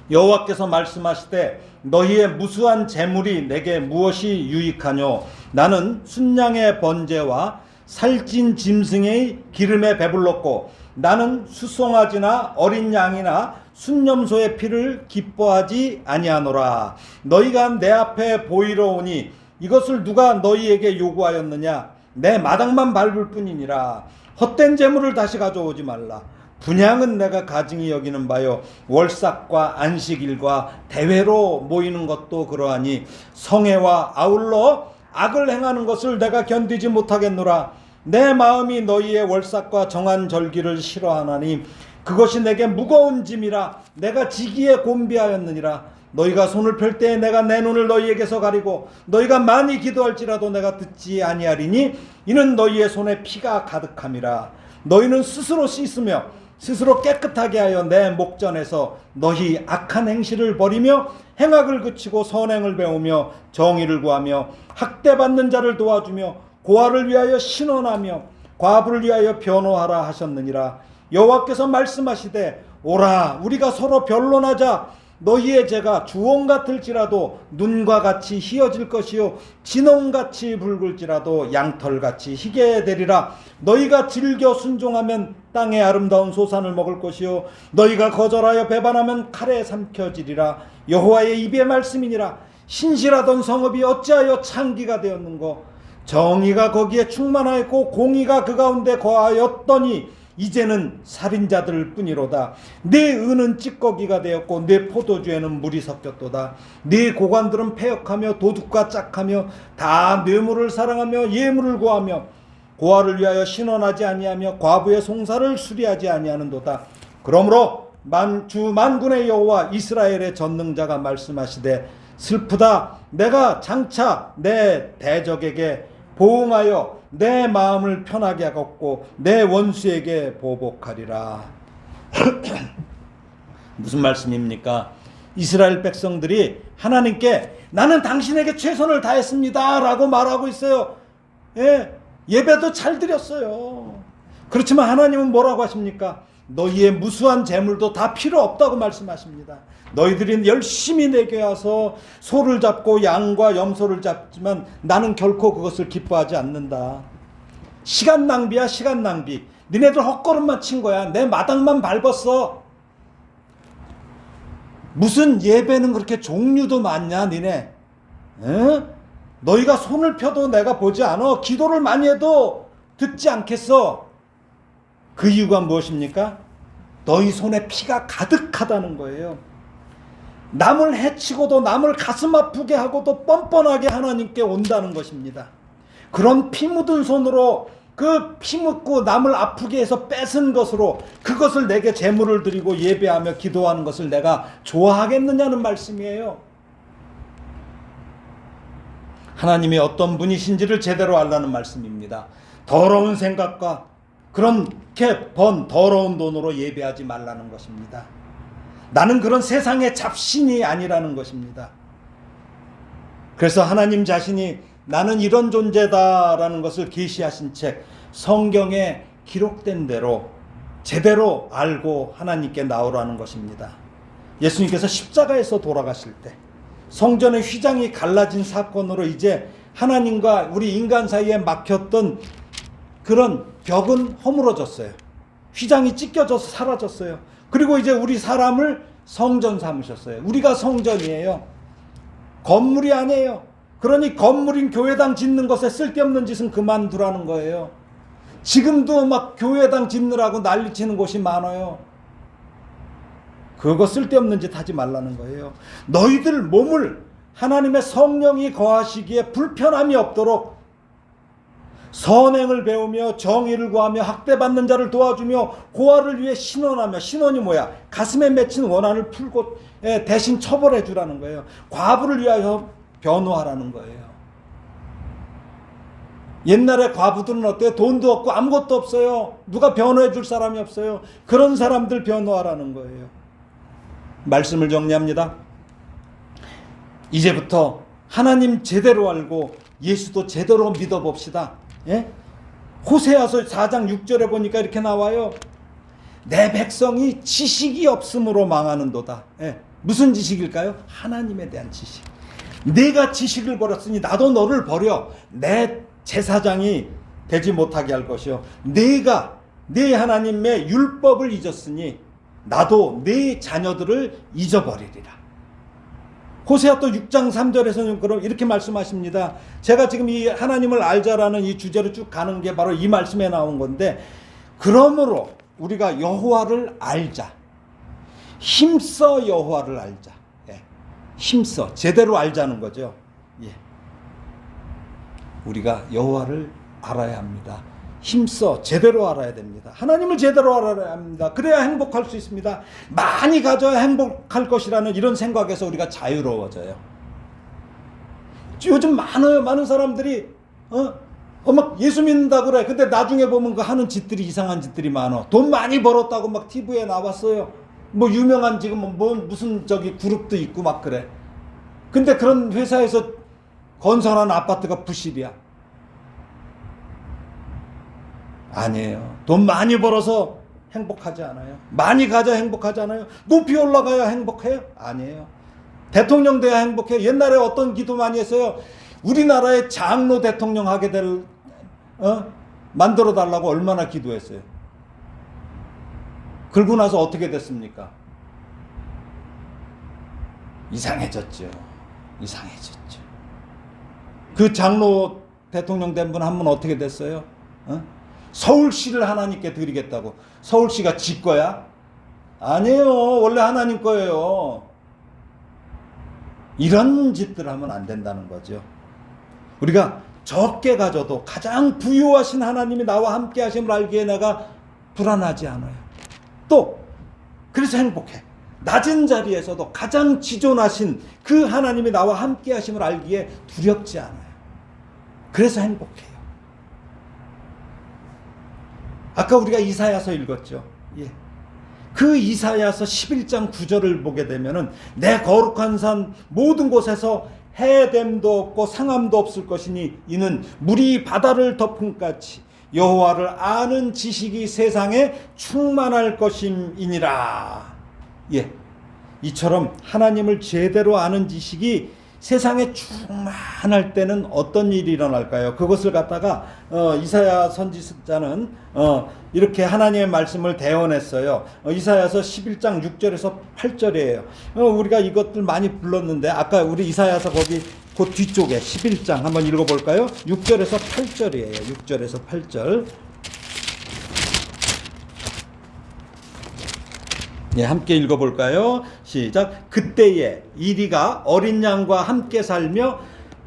여호와께서 말씀하시되 너희의 무수한 재물이 내게 무엇이 유익하뇨? 나는 순양의 번제와 살찐 짐승의 기름에 배불렀고 나는 수송아지나 어린 양이나 순념소의 피를 기뻐하지 아니하노라. 너희가 내 앞에 보이러 오니 이것을 누가 너희에게 요구하였느냐? 내 마당만 밟을 뿐이니라. 헛된 재물을 다시 가져오지 말라. 분향은 내가 가증히 여기는 바요 월삭과 안식일과 대회로 모이는 것도 그러하니 성회와 아울러 악을 행하는 것을 내가 견디지 못하겠노라. 내 마음이 너희의 월삭과 정한 절기를 싫어하나니 그것이 내게 무거운 짐이라. 내가 지기에 곤비하였느니라. 너희가 손을 펼 때에 내가 내 눈을 너희에게서 가리고 너희가 많이 기도할지라도 내가 듣지 아니하리니 이는 너희의 손에 피가 가득함이라. 너희는 스스로 씻으며 스스로 깨끗하게 하여 내 목전에서 너희 악한 행실을 버리며 행악을 그치고 선행을 배우며 정의를 구하며 학대받는 자를 도와주며 고아를 위하여 신원하며 과부를 위하여 변호하라 하셨느니라. 여호와께서 말씀하시되 오라 우리가 서로 변론하자. 너희의 죄가 주홍 같을지라도 눈과 같이 희어질 것이요 진홍같이 붉을지라도 양털같이 희게 되리라. 너희가 즐겨 순종하면 땅의 아름다운 소산을 먹을 것이요 너희가 거절하여 배반하면 칼에 삼켜지리라. 여호와의 입의 말씀이니라. 신실하던 성읍이 어찌하여 창기가 되었는고 정의가 거기에 충만하였고 공의가 그 가운데 거하였더니 이제는 살인자들 뿐이로다. 네 은은 찌꺼기가 되었고 네 포도주에는 물이 섞였도다. 네 고관들은 패역하며 도둑과 짝하며 다 뇌물을 사랑하며 예물을 구하며 고아를 위하여 신원하지 아니하며 과부의 송사를 수리하지 아니하는도다. 그러므로 주 만군의 여호와 이스라엘의 전능자가 말씀하시되 슬프다. 내가 장차 내 대적에게 보응하여 내 마음을 편하게 하겠고 내 원수에게 보복하리라. 무슨 말씀입니까? 이스라엘 백성들이 하나님께 나는 당신에게 최선을 다했습니다 라고 말하고 있어요. 예배도 잘 드렸어요. 그렇지만 하나님은 뭐라고 하십니까? 너희의 무수한 재물도 다 필요 없다고 말씀하십니다. 너희들이 열심히 내게 와서 소를 잡고 양과 염소를 잡지만 나는 결코 그것을 기뻐하지 않는다. 시간 낭비야, 시간 낭비. 니네들 헛걸음만 친 거야. 내 마당만 밟았어. 무슨 예배는 그렇게 종류도 많냐 니네. 너희가 손을 펴도 내가 보지 않아. 기도를 많이 해도 듣지 않겠어. 그 이유가 무엇입니까? 너희 손에 피가 가득하다는 거예요. 남을 해치고도 남을 가슴 아프게 하고도 뻔뻔하게 하나님께 온다는 것입니다. 그런 피 묻은 손으로 그 피 묻고 남을 아프게 해서 뺏은 것으로 그것을 내게 제물을 드리고 예배하며 기도하는 것을 내가 좋아하겠느냐는 말씀이에요. 하나님이 어떤 분이신지를 제대로 알라는 말씀입니다. 더러운 생각과 그렇게 번 더러운 돈으로 예배하지 말라는 것입니다. 나는 그런 세상의 잡신이 아니라는 것입니다. 그래서 하나님 자신이 나는 이런 존재다라는 것을 계시하신 책 성경에 기록된 대로 제대로 알고 하나님께 나오라는 것입니다. 예수님께서 십자가에서 돌아가실 때 성전의 휘장이 갈라진 사건으로 이제 하나님과 우리 인간 사이에 막혔던 그런 벽은 허물어졌어요. 휘장이 찢겨져서 사라졌어요. 그리고 이제 우리 사람을 성전 삼으셨어요. 우리가 성전이에요. 건물이 아니에요. 그러니 건물인 교회당 짓는 것에 쓸데없는 짓은 그만두라는 거예요. 지금도 막 교회당 짓느라고 난리치는 곳이 많아요. 그거 쓸데없는 짓 하지 말라는 거예요. 너희들 몸을 하나님의 성령이 거하시기에 불편함이 없도록 선행을 배우며 정의를 구하며 학대받는 자를 도와주며 고아를 위해 신원하며, 신원이 뭐야? 가슴에 맺힌 원한을 풀고 대신 처벌해 주라는 거예요. 과부를 위하여 변호하라는 거예요. 옛날에 과부들은 어때요? 돈도 없고 아무것도 없어요. 누가 변호해 줄 사람이 없어요. 그런 사람들 변호하라는 거예요. 말씀을 정리합니다. 이제부터 하나님 제대로 알고 예수도 제대로 믿어봅시다. 예? 호세아서 4장 6절에 보니까 이렇게 나와요. 내 백성이 지식이 없음으로 망하는도다. 예. 무슨 지식일까요? 하나님에 대한 지식. 내가 지식을 버렸으니 나도 너를 버려 내 제사장이 되지 못하게 할 것이요. 내가 내 하나님의 율법을 잊었으니 나도 내 자녀들을 잊어버리리라. 호세아 또 6장 3절에서는 그럼 이렇게 말씀하십니다. 제가 지금 이 하나님을 알자라는 이 주제로 쭉 가는 게 바로 이 말씀에 나온 건데, 그러므로 우리가 여호와를 알자. 힘써 여호와를 알자. 예. 힘써 제대로 알자는 거죠. 예. 우리가 여호와를 알아야 합니다. 힘써 제대로 알아야 됩니다. 하나님을 제대로 알아야 합니다. 그래야 행복할 수 있습니다. 많이 가져야 행복할 것이라는 이런 생각에서 우리가 자유로워져요. 요즘 많은 사람들이 막 예수 믿는다고 그래. 근데 나중에 보면 그 하는 짓들이 이상한 짓들이 많아. 돈 많이 벌었다고 막 TV에 나왔어요. 뭐 유명한 지금 뭐 무슨 저기 그룹도 있고 막 그래. 근데 그런 회사에서 건설한 아파트가 부실이야. 아니에요. 돈 많이 벌어서 행복하지 않아요. 많이 가져 행복하지 않아요. 높이 올라가야 행복해요? 아니에요. 대통령 돼야 행복해요. 옛날에 어떤 기도 많이 했어요. 우리나라의 장로 대통령 하게 만들어 달라고 얼마나 기도했어요. 그러고 나서 어떻게 됐습니까? 이상해졌죠. 이상해졌죠. 그 장로 대통령 된 분 한 분 어떻게 됐어요? 서울시를 하나님께 드리겠다고. 서울시가 지 거야? 아니에요. 원래 하나님 거예요. 이런 짓들 하면 안 된다는 거죠. 우리가 적게 가져도 가장 부유하신 하나님이 나와 함께 하심을 알기에 내가 불안하지 않아요. 또 그래서 행복해. 낮은 자리에서도 가장 지존하신 그 하나님이 나와 함께 하심을 알기에 두렵지 않아요. 그래서 행복해요. 아까 우리가 이사야서 읽었죠. 예. 그 이사야서 11장 9절을 보게 되면은 내 거룩한 산 모든 곳에서 해됨도 없고 상함도 없을 것이니 이는 물이 바다를 덮은 같이 여호와를 아는 지식이 세상에 충만할 것임이니라. 예. 이처럼 하나님을 제대로 아는 지식이 세상에 충만할 때는 어떤 일이 일어날까요? 그것을 갖다가 이사야 선지자는 이렇게 하나님의 말씀을 대언했어요. 이사야서 11장 6절에서 8절이에요. 우리가 이것들 많이 불렀는데 아까 우리 이사야서 거기 그 뒤쪽에 11장 한번 읽어볼까요? 6절에서 8절이에요. 6절에서 8절. 예, 함께 읽어볼까요? 시작. 그때에 이리가 어린 양과 함께 살며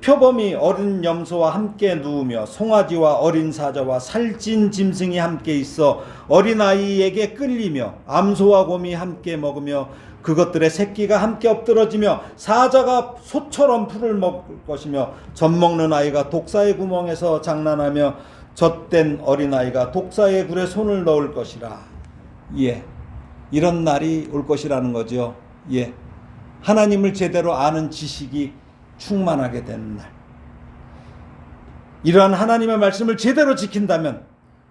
표범이 어린 염소와 함께 누우며 송아지와 어린 사자와 살찐 짐승이 함께 있어 어린아이에게 끌리며 암소와 곰이 함께 먹으며 그것들의 새끼가 함께 엎드러지며 사자가 소처럼 풀을 먹을 것이며 젖먹는 아이가 독사의 구멍에서 장난하며 젖된 어린아이가 독사의 굴에 손을 넣을 것이라. 예. 이런 날이 올 것이라는 거죠. 예. 하나님을 제대로 아는 지식이 충만하게 되는 날. 이러한 하나님의 말씀을 제대로 지킨다면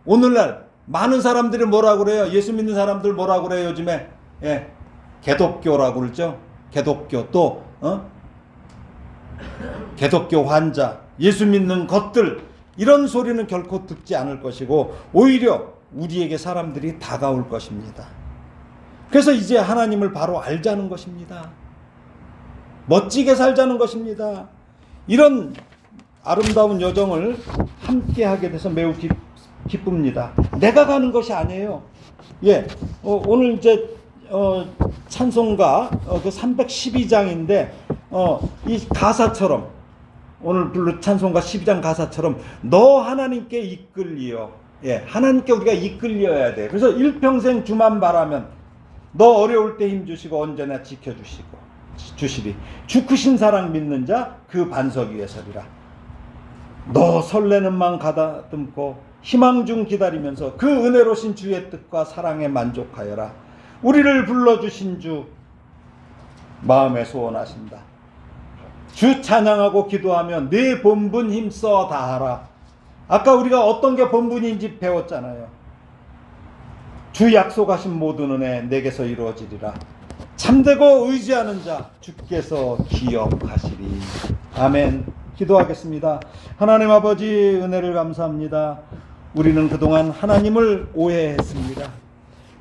오늘날 많은 사람들이 뭐라고 그래요? 예수 믿는 사람들 뭐라고 그래요? 요즘에 예. 개독교라고 그러죠. 개독교 또 개독교 환자, 예수 믿는 것들 이런 소리는 결코 듣지 않을 것이고 오히려 우리에게 사람들이 다가올 것입니다. 그래서 이제 하나님을 바로 알자는 것입니다. 멋지게 살자는 것입니다. 이런 아름다운 여정을 함께 하게 돼서 매우 기쁩니다. 내가 가는 것이 아니에요. 예, 오늘 이제 찬송가 그 312장인데 이 가사처럼 오늘 부른 찬송가 12장 가사처럼 너 하나님께 이끌리어. 예, 하나님께 우리가 이끌려야 돼. 그래서 일평생 주만 바라면 너 어려울 때 힘주시고 언제나 주시리. 주 크신 사랑 믿는 자 그 반석 위에 서리라. 너 설레는 마음 가다듬고 희망 중 기다리면서 그 은혜로신 주의 뜻과 사랑에 만족하여라. 우리를 불러주신 주 마음에 소원하신다. 주 찬양하고 기도하며 네 본분 힘써 다하라. 아까 우리가 어떤 게 본분인지 배웠잖아요. 주 약속하신 모든 은혜 내게서 이루어지리라. 참되고 의지하는 자 주께서 기억하시리. 아멘. 기도하겠습니다. 하나님 아버지, 은혜를 감사합니다. 우리는 그동안 하나님을 오해했습니다.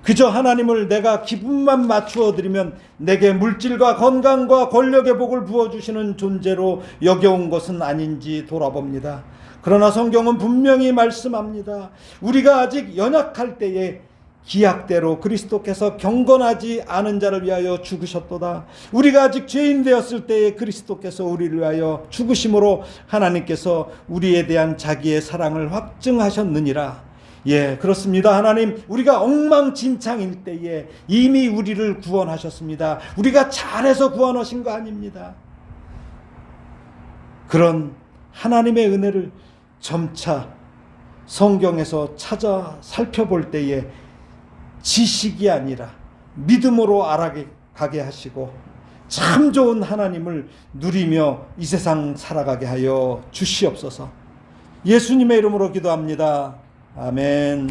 그저 하나님을 내가 기분만 맞추어 드리면 내게 물질과 건강과 권력의 복을 부어주시는 존재로 여겨온 것은 아닌지 돌아봅니다. 그러나 성경은 분명히 말씀합니다. 우리가 아직 연약할 때에 기약대로 그리스도께서 경건하지 않은 자를 위하여 죽으셨도다. 우리가 아직 죄인 되었을 때에 그리스도께서 우리를 위하여 죽으심으로 하나님께서 우리에 대한 자기의 사랑을 확증하셨느니라. 예, 그렇습니다. 하나님, 우리가 엉망진창일 때에 이미 우리를 구원하셨습니다. 우리가 잘해서 구원하신 거 아닙니다. 그런 하나님의 은혜를 점차 성경에서 찾아 살펴볼 때에 지식이 아니라 믿음으로 알아가게 하시고 참 좋은 하나님을 누리며 이 세상 살아가게 하여 주시옵소서. 예수님의 이름으로 기도합니다. 아멘.